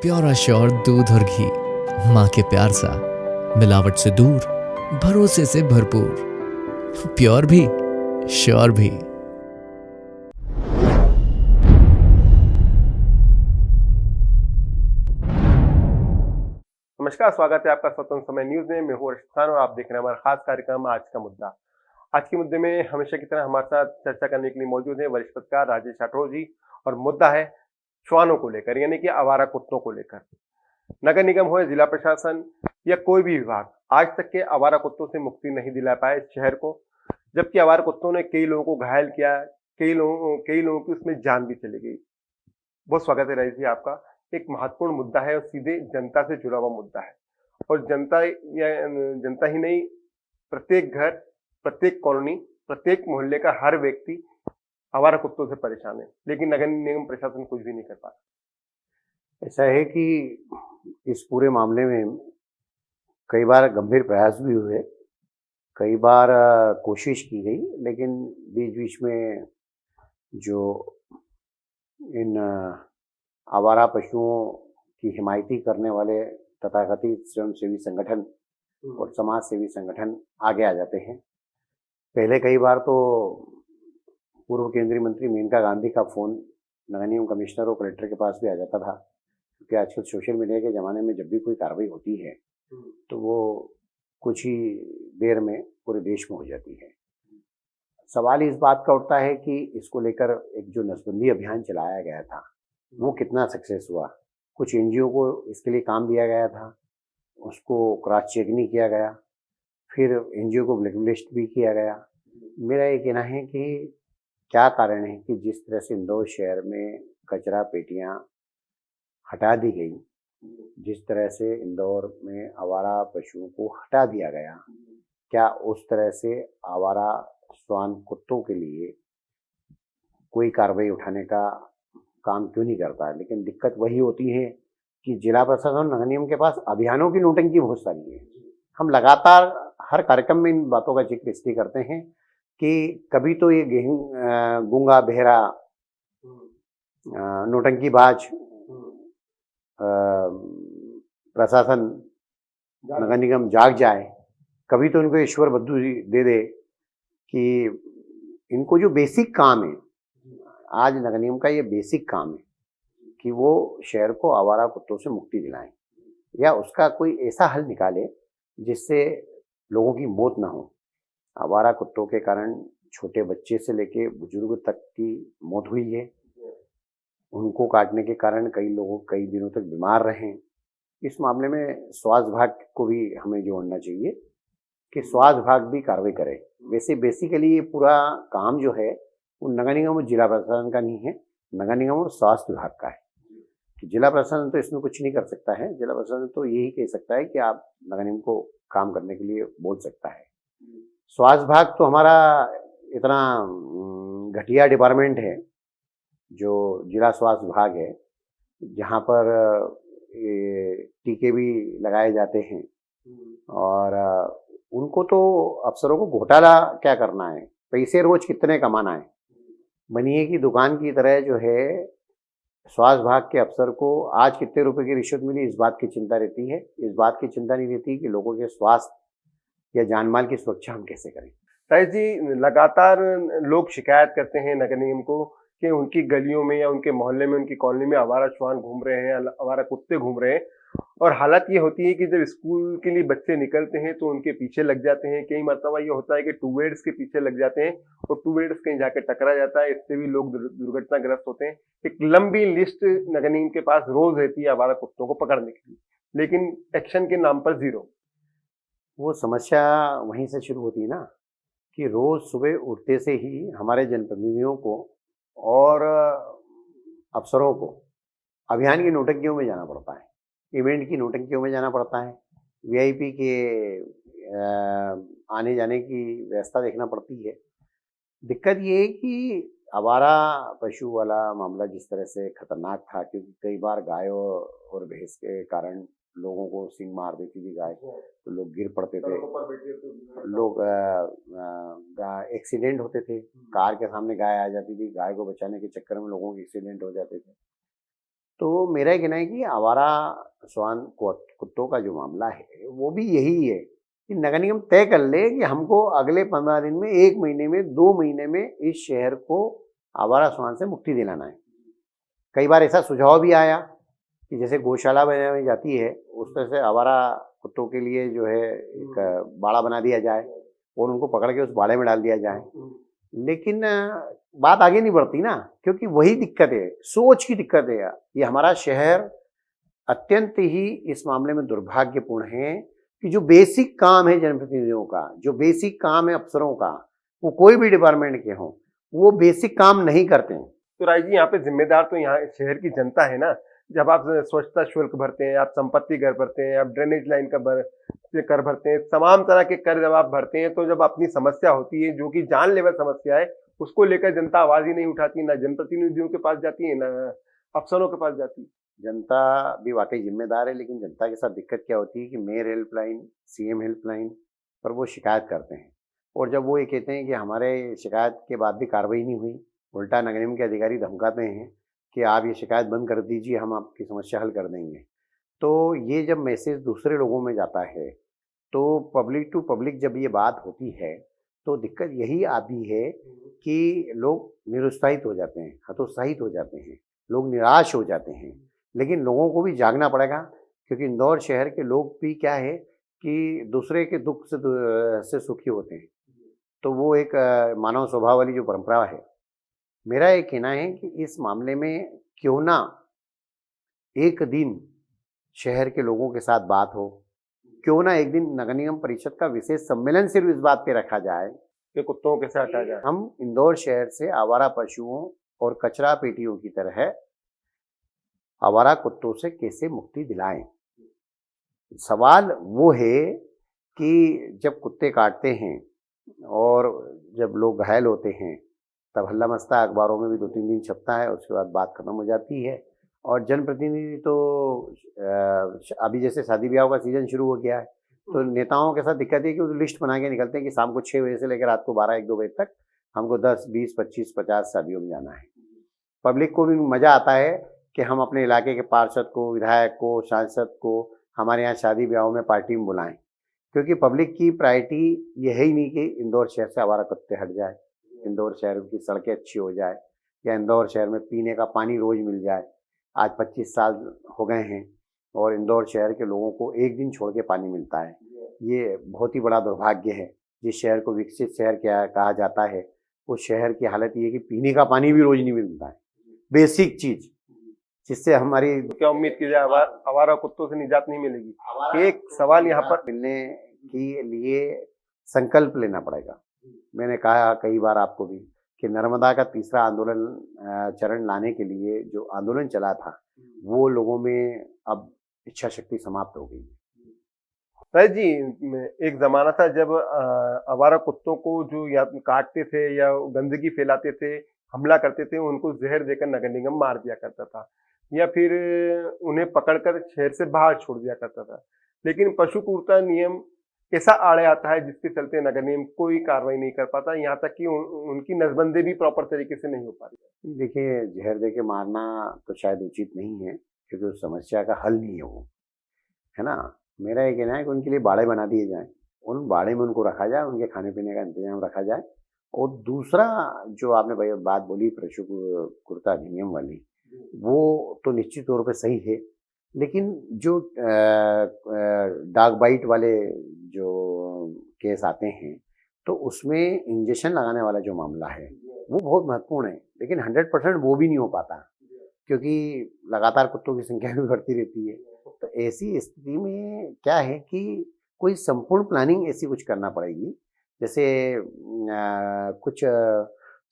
Pure sure दूध और घी, माँ के प्यार सा, मिलावट से दूर, भरोसे से भरपूर, प्योर भी श्योर भी। नमस्कार, स्वागत है आपका स्वतंत्र समय न्यूज में। मैं हूं अर्शद खान और आप देख रहे हैं हमारा खास कार्यक्रम आज का मुद्दा। आज के मुद्दे में हमेशा की तरह हमारे साथ चर्चा करने के लिए मौजूद है वरिष्ठ पत्रकार राजेश राठौर जी। और मुद्दा है श्वानों को लेकर, यानी कि आवारा कुत्तों को लेकर। नगर निगम हो या जिला प्रशासन या कोई भी विभाग आज तक के आवारा कुत्तों से मुक्ति नहीं दिला पाए इस शहर को, जबकि आवारा कुत्तों ने कई लोगों को घायल किया, कई लोगों की उसमें जान भी चली गई। बहुत स्वागत है राजेश जी आपका। एक महत्वपूर्ण मुद्दा है और सीधे जनता से जुड़ा हुआ मुद्दा है। और जनता ही नहीं, प्रत्येक घर, प्रत्येक कॉलोनी, प्रत्येक मोहल्ले का हर व्यक्ति आवारा कुत्तों से परेशान है, लेकिन नगर निगम प्रशासन कुछ भी नहीं कर पा रहा। ऐसा है कि इस पूरे मामले में कई बार गंभीर प्रयास भी हुए, कई बार कोशिश की गई, लेकिन बीच-बीच में जो इन आवारा पशुओं की हिमायती करने वाले तथाकथित स्वयंसेवी संगठन और समाज सेवी संगठन आगे आ जाते हैं। पहले कई बार तो पूर्व केंद्रीय मंत्री मेनका गांधी का फ़ोन नगर निगम कमिश्नर और कलेक्टर के पास भी आ जाता था, क्योंकि आजकल सोशल मीडिया के ज़माने में जब भी कोई कार्रवाई होती है तो वो कुछ ही देर में पूरे देश में हो जाती है। सवाल इस बात का उठता है कि इसको लेकर एक जो नसबंदी अभियान चलाया गया था वो कितना सक्सेस हुआ। कुछ एनजीओ को इसके लिए काम दिया गया था, उसको क्रॉस चेक नहीं किया गया, फिर एनजीओ को ब्लैकलिस्ट भी किया गया। मेरा ये कहना है कि क्या कारण है कि जिस तरह से इंदौर शहर में कचरा पेटियां हटा दी गई, जिस तरह से इंदौर में आवारा पशुओं को हटा दिया गया, क्या उस तरह से आवारा श्वान कुत्तों के लिए कोई कार्रवाई उठाने का काम क्यों नहीं करता। लेकिन दिक्कत वही होती है कि जिला प्रशासन और नगर निगम के पास अभियानों की नोटंकी बहुत सारी है। हम लगातार हर कार्यक्रम में इन बातों का जिक्र इसलिए करते हैं कि कभी तो ये गूंगा बहरा नोटंकीबाज प्रशासन नगर निगम जाग जाए, कभी तो इनको ईश्वर बद्दू दे दे कि इनको जो बेसिक काम है, आज नगर निगम का ये बेसिक काम है कि वो शहर को आवारा कुत्तों से मुक्ति दिलाएं या उसका कोई ऐसा हल निकाले जिससे लोगों की मौत ना हो। आवारा कुत्तों के कारण छोटे बच्चे से लेके बुजुर्ग तक की मौत हुई है। उनको काटने के कारण कई लोग कई दिनों तक बीमार रहे। इस मामले में स्वास्थ्य विभाग को भी हमें जोड़ना चाहिए कि स्वास्थ्य विभाग भी कार्रवाई करे। वैसे बेसिकली ये पूरा काम जो है वो नगर निगम और जिला प्रशासन का नहीं है, नगर निगम और स्वास्थ्य विभाग का है। कि जिला प्रशासन तो इसमें कुछ नहीं कर सकता है, जिला प्रशासन तो यही कह सकता है कि आप नगर निगम को काम करने के लिए बोल सकता है। स्वास्थ्य विभाग तो हमारा इतना घटिया डिपार्टमेंट है जो जिला स्वास्थ्य विभाग है, जहाँ पर टीके भी लगाए जाते हैं और उनको तो अफसरों को घोटाला क्या करना है, पैसे रोज कितने कमाना है। बनिए की दुकान की तरह जो है स्वास्थ्य विभाग के अफसर को आज कितने रुपए की रिश्वत मिली इस बात की चिंता रहती है, इस बात की चिंता नहीं रहती कि लोगों के स्वास्थ्य या जान माल की सुरक्षा हम कैसे करें। राजेश जी, लगातार लोग शिकायत करते हैं नगर निगम को कि उनकी गलियों में या उनके मोहल्ले में, उनकी कॉलोनी में आवारा श्वान घूम रहे हैं, आवारा कुत्ते घूम रहे हैं। और हालत ये होती है कि जब स्कूल के लिए बच्चे निकलते हैं तो उनके पीछे लग जाते हैं। कई मरतबा ये होता है कि टू व्हीलर्स के पीछे लग जाते हैं और टू व्हीलर्स कहीं जाके टकरा जाता है, इससे भी लोग दुर्घटनाग्रस्त होते हैं। एक लंबी लिस्ट नगर निगम के पास रोज रहती है आवारा कुत्तों को पकड़ने के लिए, लेकिन एक्शन के नाम पर जीरो। वो समस्या वहीं से शुरू होती है ना कि रोज सुबह उठते से ही हमारे जनप्रतिनिधियों को और अफसरों को अभियान की नोटंकियों में जाना पड़ता है, इवेंट की नोटंकियों में जाना पड़ता है, वीआईपी के आने जाने की व्यवस्था देखना पड़ती है। दिक्कत ये है कि आवारा पशु वाला मामला जिस तरह से खतरनाक था, क्योंकि कई बार गाय और भैंस के कारण लोगों को सींग मार देती थी गाय, तो लोग गिर पड़ते थे, लोग एक्सीडेंट होते थे, कार के सामने गाय आ जाती थी, गाय को बचाने के चक्कर में लोगों के एक्सीडेंट हो जाते थे। तो मेरा ये कहना है कि आवारा श्वान कुत्तों का जो मामला है वो भी यही है कि नगर निगम तय कर ले कि हमको अगले 15 दिन में, 1 महीने में, 2 महीने में इस शहर को आवारा श्वान से मुक्ति दिलाना है। कई बार ऐसा सुझाव भी आया कि जैसे गौशाला बनाई जाती है उस तरह से आवारा कुत्तों के लिए जो है एक बाड़ा बना दिया जाए और उनको पकड़ के उस बाड़े में डाल दिया जाए। लेकिन बात आगे नहीं बढ़ती ना, क्योंकि वही दिक्कत है, सोच की दिक्कत है। ये हमारा शहर अत्यंत ही इस मामले में दुर्भाग्यपूर्ण है कि जो बेसिक काम है जनप्रतिनिधियों का, जो बेसिक काम है अफसरों का, वो कोई भी डिपार्टमेंट के हों, वो बेसिक काम नहीं करते हैं। तो राय जी, यहाँ पे जिम्मेदार तो यहाँ शहर की जनता है ना। जब आप स्वच्छता शुल्क भरते हैं, आप संपत्ति कर भरते हैं, आप ड्रेनेज लाइन का कर भरते हैं, तमाम तरह के कर जब आप भरते हैं, तो जब अपनी समस्या होती है जो कि जानलेवा समस्या है, उसको लेकर जनता आवाज ही नहीं उठाती, ना जनप्रतिनिधियों के पास जाती है, ना अफसरों के पास जाती है। जनता भी वाकई जिम्मेदार है, लेकिन जनता के साथ दिक्कत क्या होती है कि मेयर हेल्पलाइन, सीएम हेल्पलाइन पर वो शिकायत करते हैं और जब वो ये कहते हैं कि हमारे शिकायत के बाद भी कार्रवाई नहीं हुई, उल्टा नगर निगम के अधिकारी धमकाते हैं कि आप ये शिकायत बंद कर दीजिए, हम आपकी समस्या हल कर देंगे। तो ये जब मैसेज दूसरे लोगों में जाता है तो पब्लिक टू पब्लिक जब ये बात होती है तो दिक्कत यही आती है कि लोग निरुत्साहित हो जाते हैं, हतोत्साहित हो जाते हैं, लोग निराश हो जाते हैं। लेकिन लोगों को भी जागना पड़ेगा, क्योंकि इंदौर शहर के लोग भी क्या है कि दूसरे के दुख से सुखी होते हैं। तो वो एक मानव स्वभाव वाली जो परंपरा है। मेरा ये कहना है कि इस मामले में क्यों ना एक दिन शहर के लोगों के साथ बात हो, क्यों ना एक दिन नगर निगम परिषद का विशेष सम्मेलन सिर्फ इस बात पे रखा जाए कि कुत्तों के साथ हटा जाए। हम इंदौर शहर से आवारा पशुओं और कचरा पेटियों की तरह आवारा कुत्तों से कैसे मुक्ति दिलाएं। सवाल वो है कि जब कुत्ते काटते हैं और जब लोग घायल होते हैं तब हल्ला मचता है, अखबारों में भी 2-3 दिन छपता है, उसके बाद बात खत्म हो जाती है। और जनप्रतिनिधि तो अभी जैसे शादी ब्याह का सीजन शुरू हो गया है तो नेताओं के साथ दिक्कत है कि वो लिस्ट बना के निकलते हैं कि शाम को 6 बजे से लेकर रात को 12-1-2 बजे तक हमको 10, 20, 25, 50 शादियों में जाना है। पब्लिक को भी मज़ा आता है कि हम अपने इलाके के पार्षद को, विधायक को, सांसद को हमारे यहाँ शादी ब्याहों में पार्टी में बुलाएं, क्योंकि पब्लिक की प्रायोरिटी ये है ही नहीं कि इंदौर शहर से आवारा कुत्ते हट जाए, इंदौर शहर की सड़कें अच्छी हो जाए या इंदौर शहर में पीने का पानी रोज़ मिल जाए। आज 25 साल हो गए हैं और इंदौर शहर के लोगों को एक दिन छोड़ के पानी मिलता है। ये बहुत ही बड़ा दुर्भाग्य है। जिस शहर को विकसित शहर कहा जाता है उस शहर की हालत ये है कि पीने का पानी भी रोज़ नहीं मिलता है, बेसिक चीज़, जिससे हमारी क्या उम्मीद की जाए आवारा कुत्तों से निजात नहीं मिलेगी। एक सवाल यहाँ पर मिलने के लिए संकल्प लेना पड़ेगा। मैंने कहा कई बार आपको भी कि नर्मदा का तीसरा आंदोलन चरण लाने के लिए जो आंदोलन चला था वो लोगों में अब इच्छा शक्ति समाप्त हो गई। राय जी, एक जमाना था जब आवारा कुत्तों को जो या काटते थे या गंदगी फैलाते थे, हमला करते थे, उनको जहर देकर नगर निगम मार दिया करता था या फिर उन्हें पकड़कर शहर से बाहर छोड़ दिया करता था। लेकिन पशु क्रूरता नियम ऐसा आड़े आता है जिसके चलते नगर निगम कोई कार्रवाई नहीं कर पाता, यहाँ तक कि उनकी नसबंदी भी प्रॉपर तरीके से नहीं हो पा रही। देखिए, जहर दे के मारना तो शायद उचित नहीं है, क्योंकि उस समस्या का हल नहीं है वो, है ना। मेरा ये कहना है कि उनके लिए बाड़े बना दिए जाएं, उन बाड़े में उनको रखा जाए, उनके खाने पीने का इंतजाम रखा जाए। और दूसरा जो आपने बात बोली पशु क्रूरता अधिनियम वाली, वो तो निश्चित तौर पे सही है, लेकिन जो डाग बाइट वाले जो केस आते हैं तो उसमें इंजेक्शन लगाने वाला जो मामला है वो बहुत महत्वपूर्ण है, लेकिन 100% वो भी नहीं हो पाता, क्योंकि लगातार कुत्तों की संख्या भी बढ़ती रहती है। तो ऐसी स्थिति में क्या है कि कोई संपूर्ण प्लानिंग ऐसी कुछ करना पड़ेगी, जैसे कुछ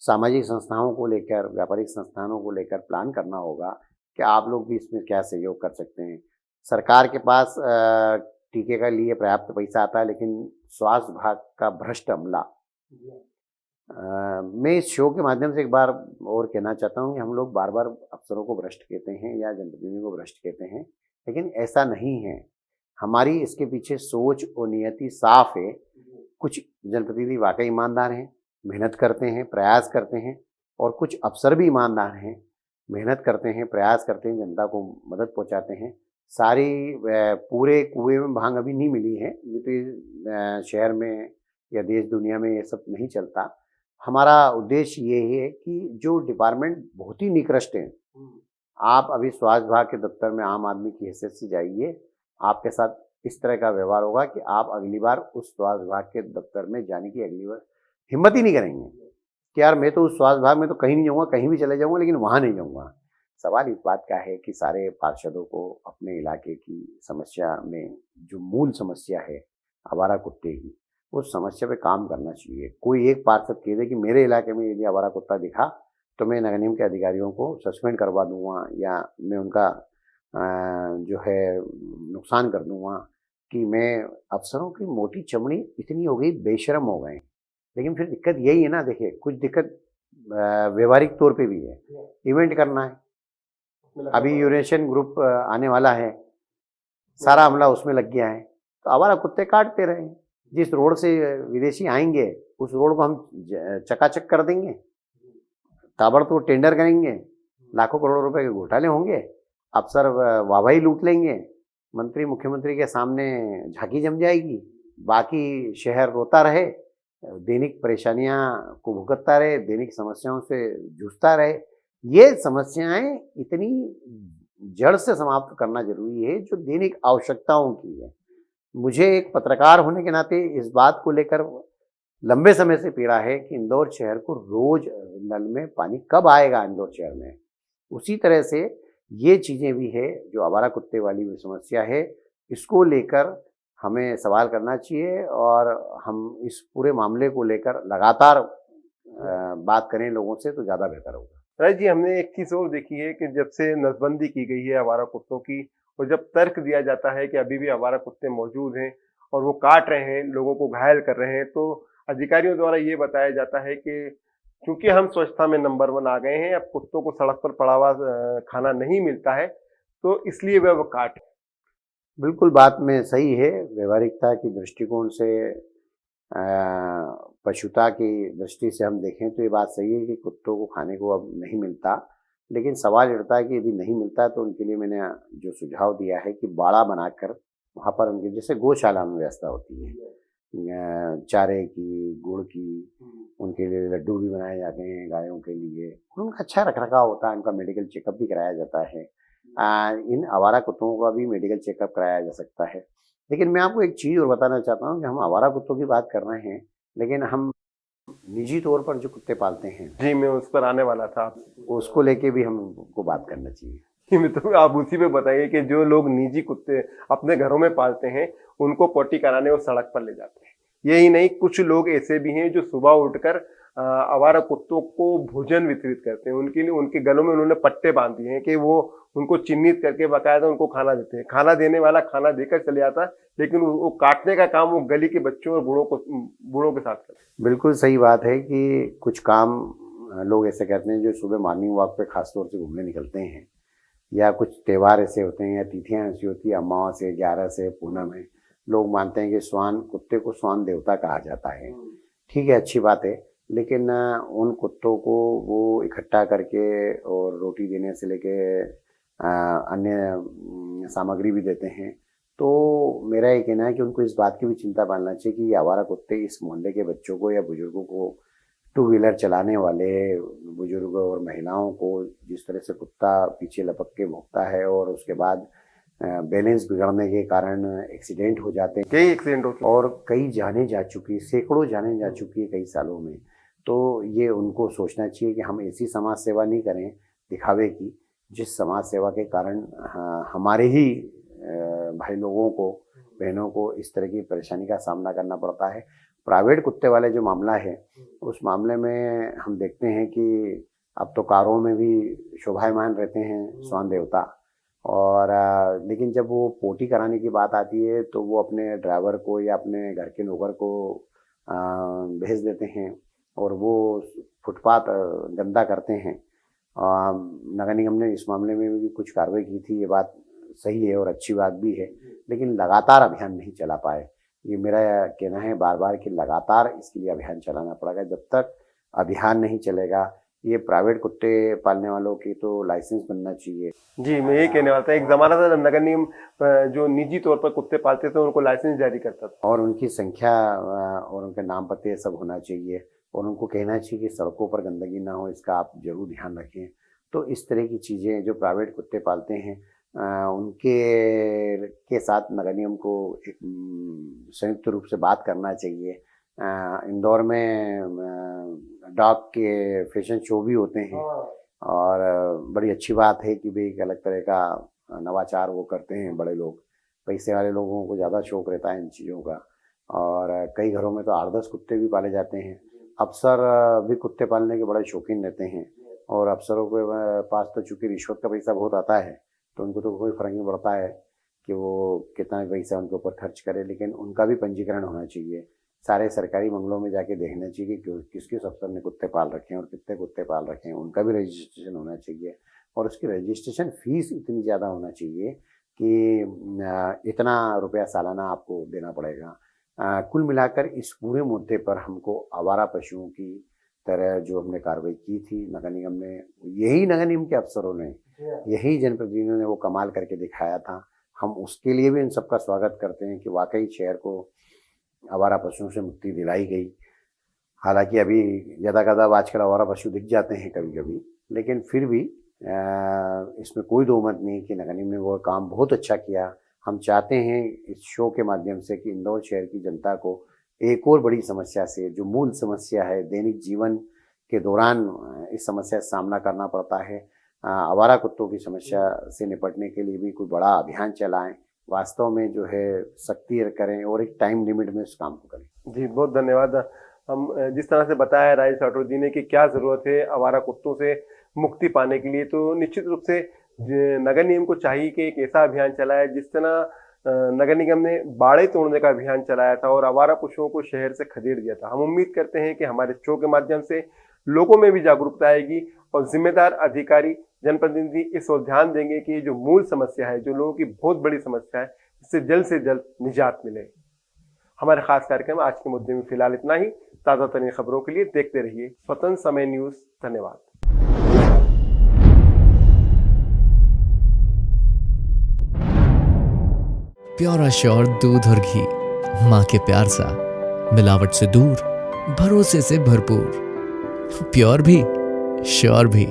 सामाजिक संस्थाओं को लेकर, व्यापारिक संस्थानों को लेकर प्लान करना होगा कि आप लोग भी इसमें क्या सहयोग कर सकते हैं। सरकार के पास टीके के लिए पर्याप्त पैसा आता है, लेकिन स्वास्थ्य विभाग का भ्रष्ट अमला। मैं इस शो के माध्यम से एक बार और कहना चाहता हूँ कि हम लोग बार बार अफसरों को भ्रष्ट कहते हैं या जनप्रतिनिधियों को भ्रष्ट कहते हैं, लेकिन ऐसा नहीं है। हमारी इसके पीछे सोच और नियति साफ है। कुछ जनप्रतिनिधि वाकई ईमानदार हैं, मेहनत करते हैं, प्रयास करते हैं, और कुछ अफसर भी ईमानदार हैं मेहनत करते हैं, प्रयास करते हैं, जनता को मदद पहुंचाते हैं। सारी पूरे कुएं में भांग अभी नहीं मिली है, नहीं तो शहर में या देश दुनिया में ये सब नहीं चलता। हमारा उद्देश्य ये है कि जो डिपार्टमेंट बहुत ही निकृष्ट हैं, आप अभी स्वास्थ्य विभाग के दफ्तर में आम आदमी की हैसियत से जाइए, आपके साथ इस तरह का व्यवहार होगा कि आप अगली बार उस स्वास्थ्य विभाग के दफ्तर में जाने की अगली बार हिम्मत ही नहीं करेंगे कि यार मैं तो उस स्वास्थ्य विभाग में तो कहीं नहीं जाऊँगा, कहीं भी चले जाऊँगा, लेकिन वहाँ नहीं जाऊँगा। सवाल इस बात का है कि सारे पार्षदों को अपने इलाके की समस्या में जो मूल समस्या है आवारा कुत्ते की, उस समस्या पे काम करना चाहिए। कोई एक पार्षद कह दे कि मेरे इलाके में यदि आवारा कुत्ता दिखा तो मैं नगर निगम के अधिकारियों को सस्पेंड करवा दूंगा या मैं उनका जो है नुकसान कर दूंगा, कि मैं अफसरों की मोटी चमड़ी इतनी हो गई, बेशर्म हो गए। लेकिन फिर दिक्कत यही है ना, देखिए कुछ दिक्कत व्यवहारिक तौर पे भी है। इवेंट करना है, अभी यूरेशियन ग्रुप आने वाला है, सारा हमला उसमें लग गया है, तो आवारा कुत्ते काटते रहे। जिस रोड से विदेशी आएंगे उस रोड को हम चकाचक कर देंगे, ताबड़तोड़ टेंडर करेंगे, लाखों करोड़ों रुपए के घोटाले होंगे, अफसर वाहवाही लूट लेंगे, मंत्री मुख्यमंत्री के सामने झांकी जम जाएगी, बाकी शहर रोता रहे, दैनिक परेशानियां को भुगतता रहे, दैनिक समस्याओं से जूझता रहे। ये समस्याएं इतनी जड़ से समाप्त करना जरूरी है जो दैनिक आवश्यकताओं की है। मुझे एक पत्रकार होने के नाते इस बात को लेकर लंबे समय से पीड़ा है कि इंदौर शहर को रोज नल में पानी कब आएगा इंदौर शहर में। उसी तरह से ये चीज़ें भी है जो आवारा कुत्ते वाली भी समस्या है, इसको लेकर हमें सवाल करना चाहिए और हम इस पूरे मामले को लेकर लगातार बात करें लोगों से तो ज़्यादा बेहतर होगा। राय जी, हमने एक चीज़ और देखी है कि जब से नसबंदी की गई है आवारा कुत्तों की, और जब तर्क दिया जाता है कि अभी भी आवारा कुत्ते मौजूद हैं और वो काट रहे हैं, लोगों को घायल कर रहे हैं, तो अधिकारियों द्वारा ये बताया जाता है कि क्योंकि हम स्वच्छता में नंबर 1 आ गए हैं, अब कुत्तों को सड़क पर पड़ा हुआ खाना नहीं मिलता है, तो इसलिए वह काट। बिल्कुल बात में सही है। व्यवहारिकता की दृष्टिकोण से, पशुता की दृष्टि से हम देखें तो ये बात सही है कि कुत्तों को खाने को अब नहीं मिलता, लेकिन सवाल उठता है कि यदि नहीं मिलता तो उनके लिए मैंने जो सुझाव दिया है कि बाड़ा बनाकर वहाँ पर उनकी जैसे गौशाला में व्यवस्था होती है, चारे की, गुड़ की, उनके लिए लड्डू भी बनाए जाते हैं गायों के लिए, उनका अच्छा रखरखाव होता है, उनका मेडिकल चेकअप भी कराया जाता है। इन आवारा कुत्तों का भी मेडिकल चेकअप कराया जा सकता है। लेकिन मैं आपको एक चीज़ और बताना चाहता हूँ कि हम आवारा कुत्तों की बात कर रहे हैं, लेकिन हम निजी तौर पर जो कुत्ते पालते हैं, जी मैं उस पर आने वाला था, उसको लेके भी हमको बात करना चाहिए। तो आप उसी पे बताइए कि जो लोग निजी कुत्ते अपने घरों में पालते हैं उनको पोटी कराने और सड़क पर ले जाते हैं। यही नहीं, कुछ लोग ऐसे भी हैं जो सुबह उठकर आवारा कुत्तों को भोजन वितरित करते हैं, उनके लिए उनके गलों में उन्होंने पट्टे बांध दिए हैं कि वो उनको चिन्हित करके बाकायदा उनको खाना देते हैं। खाना देने वाला खाना देकर चले जाता है, लेकिन वो काटने का काम वो गली के बच्चों और बूढ़ों के साथ करते हैं। बिल्कुल सही बात है कि कुछ काम लोग ऐसे करते हैं जो सुबह मॉर्निंग वॉक पे खास तौर से घूमने निकलते हैं, या कुछ त्यौहार ऐसे होते हैं या तिथियां ऐसी होती है, अमावस्या, 11 से पूनम में लोग मानते हैं कि स्वान, कुत्ते को स्वान देवता कहा जाता है। ठीक है, अच्छी बात है, लेकिन उन कुत्तों को वो इकट्ठा करके और रोटी देने से लेके अन्य सामग्री भी देते हैं। तो मेरा ये कहना है कि उनको इस बात की भी चिंता पालना चाहिए कि ये आवारा कुत्ते इस मोहल्ले के बच्चों को या बुजुर्गों को, टू व्हीलर चलाने वाले बुजुर्गों और महिलाओं को जिस तरह से कुत्ता पीछे लपक के भौंकता है और उसके बाद बैलेंस बिगड़ने के कारण एक्सीडेंट हो जाते हैं, कई एक्सीडेंट होते हैं और कई जाने जा चुकी, सैकड़ों जाने जा चुकी है कई सालों में। तो ये उनको सोचना चाहिए कि हम ऐसी समाज सेवा नहीं करें दिखावे की, जिस समाज सेवा के कारण हमारे ही भाई लोगों को, बहनों को इस तरह की परेशानी का सामना करना पड़ता है। प्राइवेट कुत्ते वाले जो मामला है, उस मामले में हम देखते हैं कि अब तो कारों में भी शोभायमान रहते हैं स्वान देवता, और लेकिन जब वो पोटी कराने की बात आती है तो वो अपने ड्राइवर को या अपने घर के नौकर को भेज देते हैं और वो फुटपाथ गंदा करते हैं। नगर निगम ने इस मामले में भी कुछ कार्रवाई की थी, ये बात सही है और अच्छी बात भी है, लेकिन लगातार अभियान नहीं चला पाए। ये मेरा कहना है बार बार कि लगातार इसके लिए अभियान चलाना पड़ेगा। जब तक अभियान नहीं चलेगा ये प्राइवेट कुत्ते पालने वालों की तो लाइसेंस बनना चाहिए। जी, मैं यही कहने वाला था। एक ज़माना था जब नगर निगम जो निजी तौर पर कुत्ते पालते थे उनको लाइसेंस जारी करता था। और उनकी संख्या और उनके नाम पते सब होना चाहिए और उनको कहना चाहिए कि सड़कों पर गंदगी ना हो, इसका आप जरूर ध्यान रखें। तो इस तरह की चीज़ें जो प्राइवेट कुत्ते पालते हैं उनके साथ नगर निगम को एक संयुक्त रूप से बात करना चाहिए। इंदौर में डॉग के फैशन शो भी होते हैं और बड़ी अच्छी बात है कि भाई एक अलग तरह का नवाचार वो करते हैं बड़े लोग। पैसे वाले लोगों को ज़्यादा शौक रहता है इन चीज़ों का और कई घरों में तो 8-10 कुत्ते भी पाले जाते हैं। अफसर भी कुत्ते पालने के बड़े शौकीन रहते हैं और अफसरों के पास तो चूँकि रिश्वत का पैसा बहुत आता है तो उनको तो कोई फ़र्क नहीं पड़ता है कि वो कितना पैसा उनके ऊपर खर्च करे, लेकिन उनका भी पंजीकरण होना चाहिए। सारे सरकारी बंगलों में जाके देखना चाहिए कि किस किस अफसर ने कुत्ते पाल रखे हैं और कितने कुत्ते पाल रखे हैं, उनका भी रजिस्ट्रेशन होना चाहिए और उसकी रजिस्ट्रेशन फ़ीस इतनी ज़्यादा होना चाहिए कि इतना रुपया सालाना आपको देना पड़ेगा। कुल मिलाकर इस पूरे मुद्दे पर हमको आवारा पशुओं की तरह जो हमने कार्रवाई की थी नगर निगम ने, यही नगर निगम के अफसरों ने, यही जनप्रतिनिधियों ने वो कमाल करके दिखाया था। हम उसके लिए भी इन सबका स्वागत करते हैं कि वाकई शहर को आवारा पशुओं से मुक्ति दिलाई गई। हालांकि अभी यदाकदा आजकल आवारा पशु दिख जाते हैं कभी कभी, लेकिन फिर भी इसमें कोई दो मत नहीं कि नगर निगम ने वो काम बहुत अच्छा किया। हम चाहते हैं इस शो के माध्यम से कि इंदौर शहर की जनता को एक और बड़ी समस्या से, जो मूल समस्या है, दैनिक जीवन के दौरान इस समस्या से सामना करना पड़ता है, आवारा कुत्तों की समस्या से निपटने के लिए भी कोई बड़ा अभियान चलाएं, वास्तव में जो है सख्ती करें और एक टाइम लिमिट में उस काम को करें। जी, बहुत धन्यवाद। हम जिस तरह से बताया राजेश राठौर जी ने कि क्या ज़रूरत है आवारा कुत्तों से मुक्ति पाने के लिए, तो निश्चित रूप से नगर निगम को चाहिए कि एक ऐसा अभियान चलाए जिस तरह नगर निगम ने बाड़े तोड़ने का अभियान चलाया था और आवारा पशुओं को शहर से खदेड़ दिया था। हम उम्मीद करते हैं कि हमारे शो के माध्यम से लोगों में भी जागरूकता आएगी और जिम्मेदार अधिकारी, जनप्रतिनिधि इस ओर ध्यान देंगे कि जो मूल समस्या है, जो लोगों की बहुत बड़ी समस्या है, इससे जल्द निजात मिले। हमारे खास कार्यक्रम आज के मुद्दे में फिलहाल इतना ही। ताज़ा तरीन खबरों के लिए देखते रहिए स्वतंत्र समय न्यूज़। धन्यवाद। प्योर श्योर दूध और घी, माँ के प्यार सा, मिलावट से दूर, भरोसे से भरपूर, प्योर भी श्योर भी।